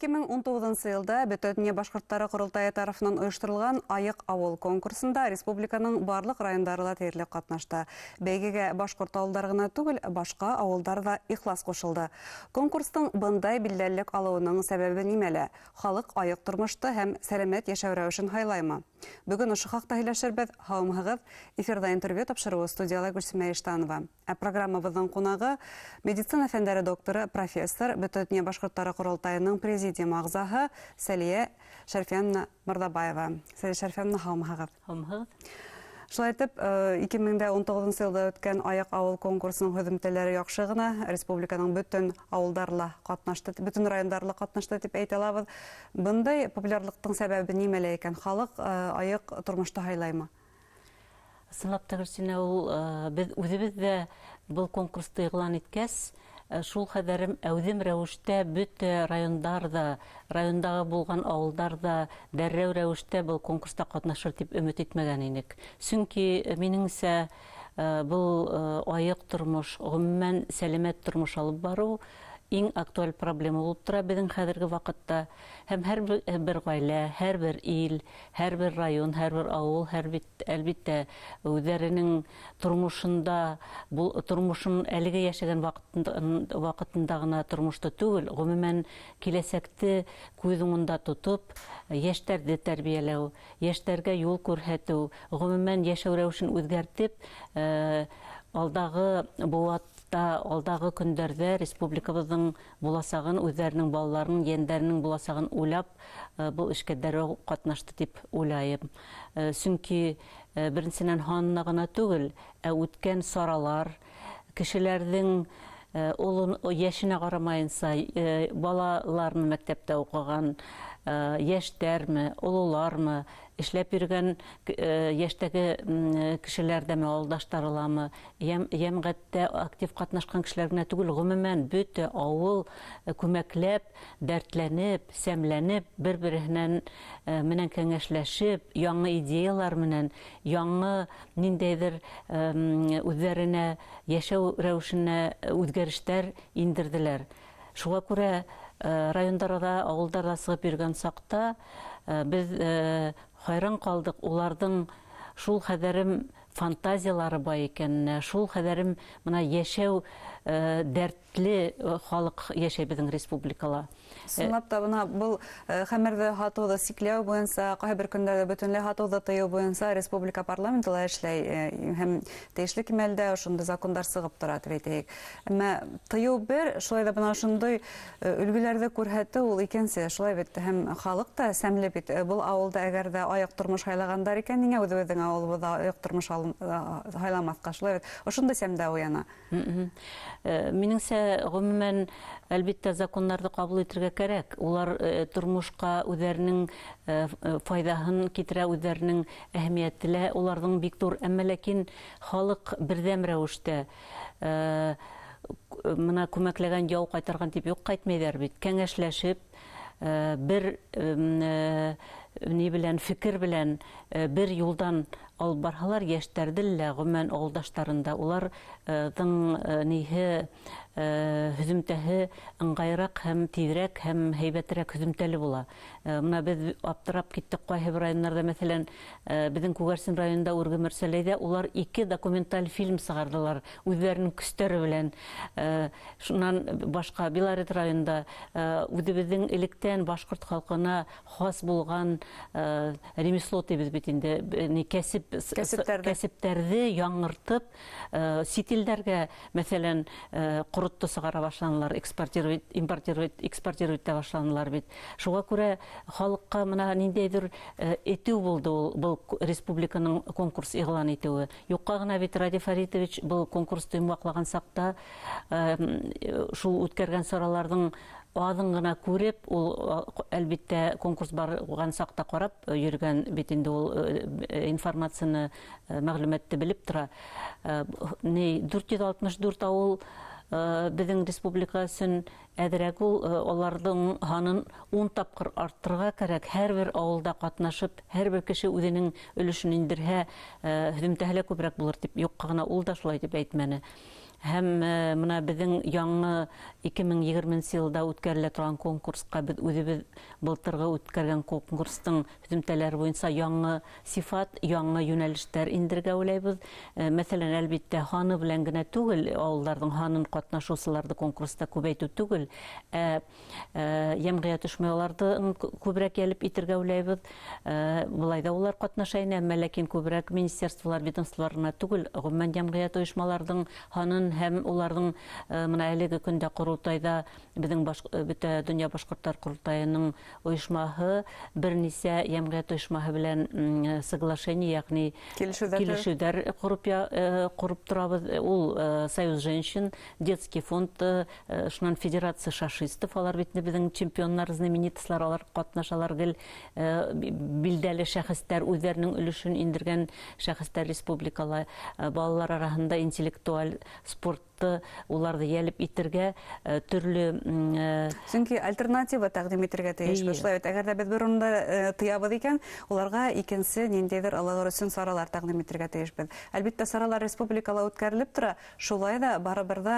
2019 елда Бөтөнне башкортлары курултайы тарафынан оештырылган Айык авыл конкурсында республиканың барлык райондары тиерлек катнашты. Бәйгегә башкорт авылдары гына түгел, башка авылдар да ихлас кушылды. Конкурстың бындай билдәлек алуының сәбәбе нимәле? Халык айык тормышты һәм сәламәт яшәү рәвешен хайлаймы? Бүген ошо хакта һөйләшербез. Һаумыгыз, эфирда интервью тапшыруы студияда Гөлсемә Иштанова. Программабыздың кунагы медицина фәннәре докторы, профессор, Бөтөнне башкортлары курултайының президиум агзаһы Сәлия Шәрфиевна Мырдабаева. Сәлия Шәрфиевна, һаумыгыз. Һаумыгыз. Шулай итеп, 2019 елда үткән Айык авыл конкурсының һөҙөмтәләре яхшы гына, республиканың бөтен авылдарлы катнашты, бөтен райондарлы катнашты дип әйтә алабыз. Бындай популярлыктың сәбәбе нимәле икән? Халык айык тормышты хайлаймы? Сынлап тәгәрсенә ул без үзебез дә был конкурсты игълан иткәс, шул хәбәрем әүдем рәвештә бөтә райондагы булган авылдарда дәррәү рәвештә был конкурста катнашыр дип өмет итмәгән идек. Чөнки минеңсә был айык тормыш, гомумән сәламәт тормыш алып бару иң актуаль проблема булып тора безнең хәзерге вакытта. Һәм һәр гаилә, һәр ил, һәр район, һәр авыл, әлбиттә үзләренең тормышында, тормышын әлегә яшәгән вакытында гына тормышты түгел, гомумән киләсәкте күз уңында тотып, яшьләрне тәрбияләү, яшьләргә юл күрсәтү, гомумән яшәү рәвешен үзгәртеп, алдагы көндәрдә республикабызның буласагын, үзләренең балаларын, яндәренең буласагын уйлап, бу эшкә дәррәү катнашты дип уйлайм. Чөнки беренчедән ханына гына түгел, үткән саралар, кешеләрнең яшенә карамаенча, балаларны мәктәптә укыган, яшьтәрме, олылармы, эшләп йөргән яшьтәге кешеләрдәме, авылдаштарламы, җәмгыятьтә актив катнашкан кешеләр генә түгел, гомумән бөтә авыл күмәкләп, дәртләнеп, сәмләнеп, бер-береннән менән кәңәшләшеп, яңа идеялар менән, яңа ниндәйдер үзләренә яшәү рәвешенә үзгәрештәр индерделәр. Шуңа күрә райондарда, авылдарда сыгып йөргән сакта без хайран калдык уларның шул хәбәрем фантазиялары бай икәненә, шул хәбәрем менә яшәү дәртле халык яшәй безнең республикала. Сынлап та бына был хәмерде хатуды сикләү буенча, кайбер көндәрдә бөтенләй хатуды тыю буенча республика парламенты эшләй, һәм тиешле кимәлдә шундый закондар сыгып тора дип әйтәйек. Әмма тыю бер, шулай да бына шундый өлгеләрдә күрһәтү ул икенче, шулай бит һәм халык та сәмле бит. Бу авылда әгәр дә аяк тормыш хайлагандар икән, нигә үзебезнең авылыбызда аяк тормыш хайламаска, шулай бит. Ошонда сәмдә уяна. Минеңсә, гомумән, әлбиттә законнарны кабул итәргә кирәк. Улар тормышка үзләренең файдаһын китерә, үзләренең әһәмиятле, уларның бик зур, әмма ләкин халык бердәм рәвештә мына күмәкләгән яу кайтарган дип юк кайтмыйлар бит. Кәңәшләшеп, бер фикер белән бер юлдан алып барһалар, яшьтәрдә лә гомумән авылдаштарында уларның һөзүмтәһе ыңгайрак һәм тизрәк һәм һәйбәтрәк һөзүмтәле була. Менә без аптырап киттек кайбер районнарда, мәсәлән, безнең Күгәрсен районында Үргә-Мөрсәләйдә улар 2 документаль фильм сыгардылар үзләренең көстәре белән. Шуннан башка Белорет районында үзебезнең электән башкорт халкына хас булган ремесло дибез бит инде, кәсептәрне яңыртып, сителләргә, мәсәлән, корытты сыгара башланалар, экспортировать та башланалар бит. Шуңа күрә халыкка менә ниндәйдер этү булды ул республиканың конкурс игълан итүе. Юкка гына бит Ради Фаритович был конкурсты йомгаклаган сакта шул үткәргән сараларның адын гына күреп, ул әлбиттә конкурс барган сакта карап йөргән бит инде ул информацияны, мәгълүматты белеп тора. 464 авыл безнең республика өчен әдерәк ул, аларның ханын 10 тапкыр арттырырга кирәк. Һәрбер авылда катнашып, һәрбер кеше үзенең өлешен индерһә, һөзүмтәһе күбрәк булыр дип, юкка гына ул да шулай дип әйтмәне. һәм мына безнең яңа 2020 елда үткәрелә торган конкурска без үзебез былтыргы үткәргән конкурстың һөҗүмтәләре буенча яңа сифат, яңа юнәлештәр индергә уйлайбыз. Мәсәлән, әлбиттә, ханы белән генә түгел, авылларның ханын катнашучыларны конкурста күбәйтү түгел, җәмгыять оешмаларын күбрәк ялып итергә уйлайбыз. Булай да улар катнаша ине, әмма ләкин күбрәк министрлар, ведомстволарына түгел, гомумән җәмгыять оешмаларының ханын һәм уларның менә әлеге көндә Курултайда безнең бөтә дөнья башкортлар курултайының оешмаһы бернисә җәмгыять оешмаһы белән соглашение, ягъни килешүләр курып торабыз. Ул Союз женщин, детский фонд, шуннан федерация шашистов, алар бит безнең чемпионнар, знаменитослар, алар катнашалар, гел билдәле шәхестәр, үзләренең өлешен индергән шәхестәр республикала, балалар арасында интеллектуаль спорт уларды ялып итергә төрле. Чөнки альтернатива тәкъдим итәргә тиешбез. Шулай бит, әгәр дә без бер урында тыябыз икән, уларга икенче ниндидер алыгыр өчен саралар тәкъдим итәргә тиешбез. Әлбиттә, саралар республикала үткәрелеп тора. Шулай да барыбер да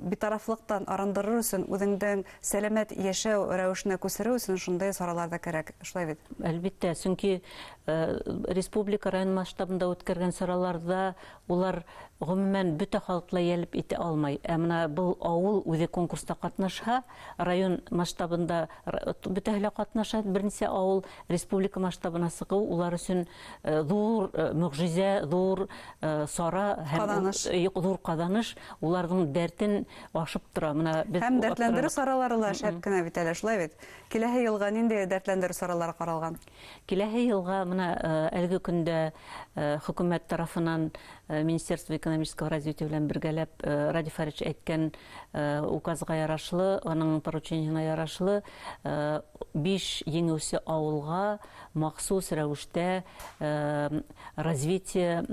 битарафлыктан арындырыр өчен, үзеңнең сәламәт яшәү рәвешенә күсерү өчен шундай саралар да кирәк. Шулай бит. Әлбиттә, чөнки республика район масштабында үткәргән сараларда улар гомумән бөтә халыклы ялып итә алмай. Менә бу авыл үзе конкурста катнаша, район масштабында бөтәһе катнаша, бернисә авыл республика масштабына сыгу улар өчен зур мөгъҗиза, зур сара һәм зур казаныш, уларның дәртен ашып тора. Менә без һәм дәртләндерү саралары ла шәп кенә бит әле, шулай бит. Киләһе елга нинди дәртләндерү саралары каралган? Киләһе елга менә әлеге көндә хөкүмәт тарафынан Министерство экономического развития белән бергәләп Ради Фарич әйткән указга ярашлы, аның поручениена ярашлы 5 еңеүче авылга махсус рәвештә развитие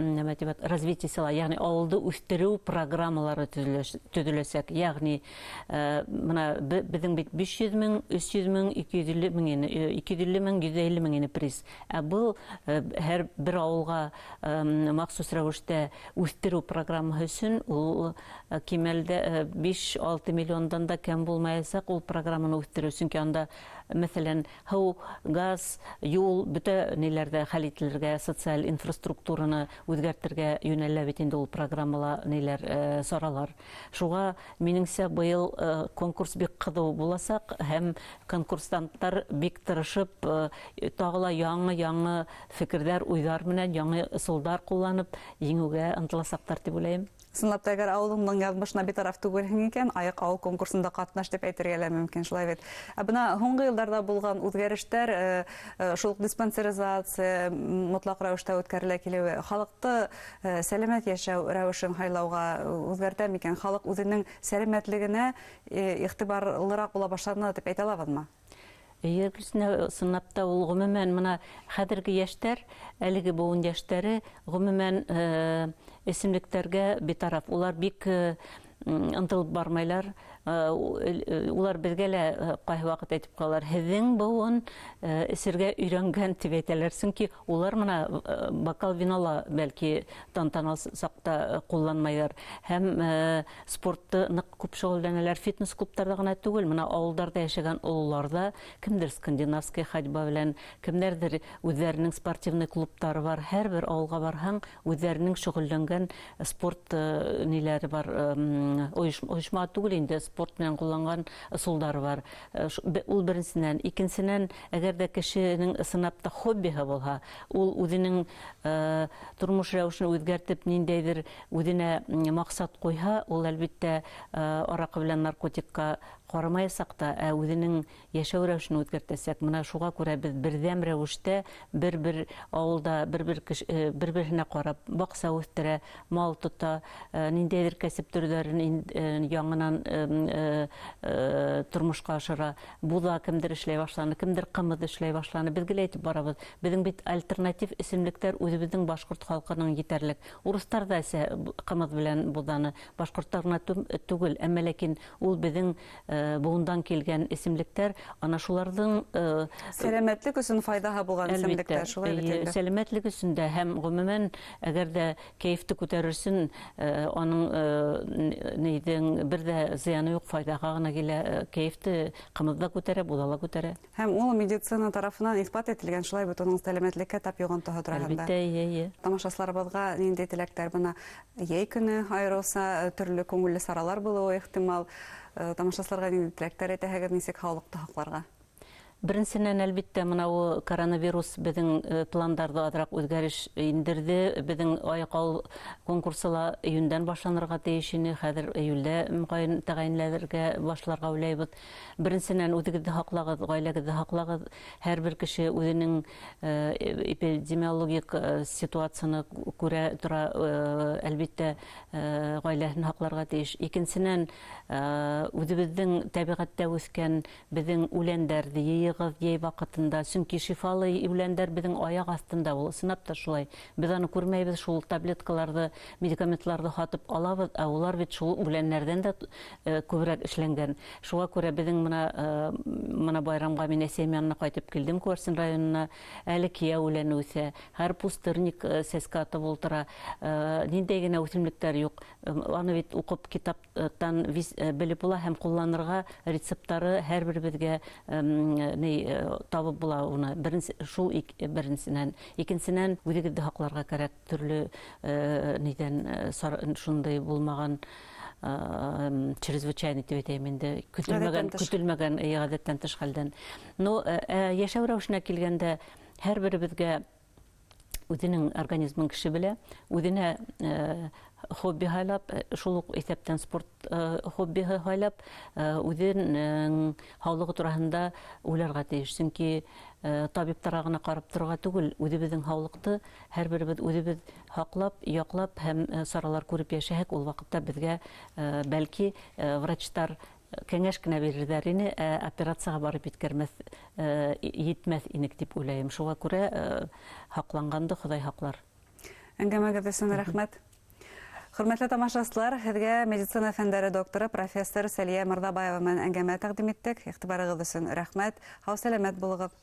села, ягъни авылды үстерү программалары төзеләчәк. Ягъни менә безнең бит 500 мең, 300 мең, 250 мең, 150 мең приз. Бу һәр бер авылга махсус рәвештә үстерү программасы өчен ул кимәлдә 5-6 миллиондан да кем булмаячак ул программаны үстерү. Чөнки анда мәсәлән һау, газ, юл, бөтә ниләрдә хәл ителергә, социаль инфраструктураны үзгәртергә юнәлә бит инде ул программала ниләр саралар. Шуга минеңсә быел конкурс бик кызу булачак һәм конкурсанттар бик тырышып, тагыла яңа фикерләр, уйлар менән яңа ысулдар кулланып җиңүгә ынтыласаклар дип уйлыйм. Сынлап та әгәр авылыңның язмышына битараф түгелһең икән, аяк авыл конкурсында катнаш дип әйтергә лә мөмкин, шулай бит. Бына һуңгы елларда булган үзгәрештәр, шул диспансеризация мотлак рәвештә үткәрелә килүе, халыкты сәламәт яшәү рәвешен хайлауга үзгәртә микән? Халык үзенең сәламәтлегенә игътибарлырак була башлаган дип әйтә алабызмы? Егерсенә сынапта ул гомумән менә хәзерге яшьтәр, әлеге буын яшьтәре гомумән исемлектәргә битараф. Улар бик ынтылып бармайлар. Улар безгә лә кайһы вакыт әйтеп калалар, һезнең буын эсергә өйрәнгән дип әйтәләр. Чөнки улар менә бокал винола бәлки тантаналы сакта кулланмайлар. Һәм спортты нык күп шөгыльләнәләр. Фитнес клубларда гына түгел, менә авылларда яшәгән олыларда кемдер скандинавская ходьба белән, кемнәрдер үзләренең спортивный клублары бар. Һәрбер авылга барһаң, үзләренең шөгыльләнгән спорт ниләре бар. Оешма түгел инде, спорт белән кулланган ысулдары бар. Ул беренчедән, икенчедән, әгәр дә кешенең сынапта хоббиһы булса, ул үзенең тормыш рәвешен үзгәртеп ниндәйдер үзенә максат куйса, ул әлбиттә аракы белән наркотикка карамаячак та, үзенең яшәү рәвешен үзгәртәсәк. Менә шуга күрә без бердәм рәвештә бер авылда бер-беренә карап, бакса үстерә, мал тота, ниндәйдер кәсеп төрләрен яңадан тормышка ашыра. Бу да кемдер эшләй башланы, кемдер кымыз эшләй башланы. Безгә әйтеп барабыз. Безнең бит альтернатив исемлектәр үзебезнең башкорт халкының җитәрлек. Урыслар да кымыз белән буданы башкортларына түгел, әмма ләкин ул безнең буындан келген исемлектер, ана шуларның Сәламәтлек өсөн файдаға булган исемлектер, шулай бит инде. Сәламәтлек өсөн дә һәм гомумән әгәр дә кәефте күтәрерсен, аның бер дә зыяны юк, файдаға гына килә, кәефте кымызда күтәрә, будала күтәрә. Һәм ул медицина тарафынан исбат ителгән, шулай бит уның сәламәтлеккә тап йогынтыһы турында. Әлбәттә, Тамашачыларыбызга нинди теләктәр бына яй көне айрылса, төрле күңелле саралар булуы ихтимал. Тамашачыларга нинди теләктәр әйтәһегез, нисек һаулыкты һакларга? Беренчедән, әлбәттә, менә коронавирус безнең планнарда адрак үзгәреш индерде. Безнең аяк-авыл конкурсыла июньдән башланырга тиеш иде. Хәзер июльдә мөгаен тәгаенләргә башларга уйлайбыз. Беренчедән, үзегезне һаклагыз, гаиләгезне һаклагыз. Һәрбер кеше үзенең эпидемиологик ситуацияны күрә тора, әлбәттә, гаиләсен һакларга тиеш. Икенчедән, үзебезнең табигатьтә үскән безнең үләннәрне ей вакытында, чөнки шифалы үләннәр безнең аяк астында, ул сынап та шулай. Без аны күрмәйбез, шул таблеткаларны, медикаментларны хатып алабыз, ә улар бит шул үләннәрдән дә күбрәк эшләнгән. Шуңа күрә безнең менә байрамга мин әсәйем янына кайтып килдем, Күрсен районына, әле кия үләне үсә, һәр пустырник сәскә атып ултыра. Ниндәй генә үсемлектәр юк. Аны бит укып китаптан белеп була һәм кулланырга рецепттары һәрберебезгә табып була. Уны шул беренчедән, икенчедән үзегезне һакларга кирәк, төрле шундай булмаган чрезвычайный дип әйтәм инде, көтелмәгән гадәттән тыш хәлдән. Яшәү рәвешенә килгәндә, һәрберебезгә үзенең организмын кеше белә, үзенә хобби һайлап, шул ук исәптән спорт хоббиһы һайлап, үзенең һаулыгы тураһында уйларга тиеш. Чөнки табиптарга гына карап торырга түгел, үзебезнең һаулыкты һәрберебез үзебез һаклап, яклап һәм саралар күреп яшәһәк, ул вакытта безгә бәлки врачлар кәңәш кенә бирерләр ине, операцияга барып җитмәс инек дип уйлайм. Шуңа күрә һакланганды Ходай һаклар. Әңгәмәгез өчен рәхмәт. Хөрмәтле тамашачылар, һеҙгә медицина фәндәре докторы профессор Сәлия Мырҙабаева менән әңгәмә тәҡдим иттек. Иғтибарығыҙ өсөн рәхмәт. Һау сәләмәт булығыҙ.